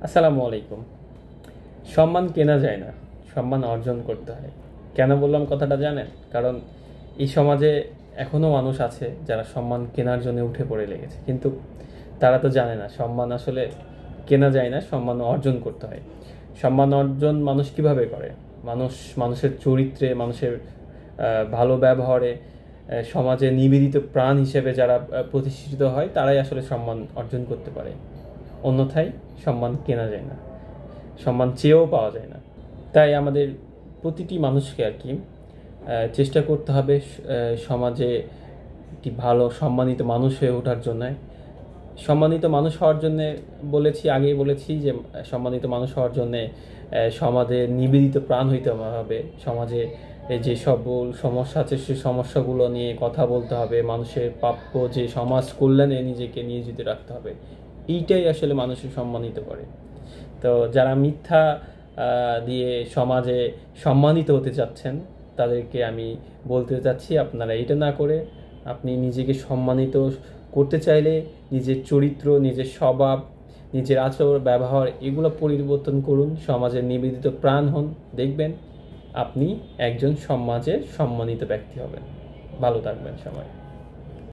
আসসালামু আলাইকুম। সম্মান কেনা যায় না, সম্মান অর্জন করতে হয়। কেন বললাম কথাটা জানেন? কারণ এই সমাজে এখনও মানুষ আছে যারা সম্মান কেনার জন্য উঠে পড়ে লেগেছে, কিন্তু তারা তো জানে না সম্মান আসলে কেনা যায় না, সম্মান অর্জন করতে হয়। সম্মান অর্জন মানুষ কিভাবে করে? মানুষের চরিত্রে, মানুষের ভালো ব্যবহারে, সমাজে নিবেদিত প্রাণ হিসেবে যারা প্রতিষ্ঠিত হয় তারাই আসলে সম্মান অর্জন করতে পারে। অন্যথায় সম্মান কেনা যায় না, সম্মান চেয়েও পাওয়া যায় না। তাই আমাদের প্রতিটি মানুষকে আর কি চেষ্টা করতে হবে সমাজে একটি ভালো সম্মানিত মানুষ হয়ে ওঠার জন্য। সম্মানিত মানুষ হওয়ার জন্যে আগেই বলেছি যে সম্মানিত মানুষ হওয়ার জন্যে সমাজে নিবেদিত প্রাণ হইতে হবে। সমাজে যে সকল সমস্যা আছে সেই সমস্যাগুলো নিয়ে কথা বলতে হবে, মানুষের প্রাপ্য যে সমাজ কল্যাণে নিজেকে নিয়োজিত রাখতে হবে। এইটাই আসলে মানুষের সম্মানিত করে। তো যারা মিথ্যা দিয়ে সমাজে সম্মানিত হতে চাচ্ছেন তাদেরকে আমি বলতে চাচ্ছি, আপনারা এটা না করে আপনি নিজেকে সম্মানিত করতে চাইলে নিজের চরিত্র, নিজের স্বভাব, নিজের আচরণ ব্যবহার এগুলো পরিবর্তন করুন, সমাজের নিবেদিত প্রাণ হন। দেখবেন আপনি একজন সমাজে সম্মানিত ব্যক্তি হবেন। ভালো থাকবেন সবাই।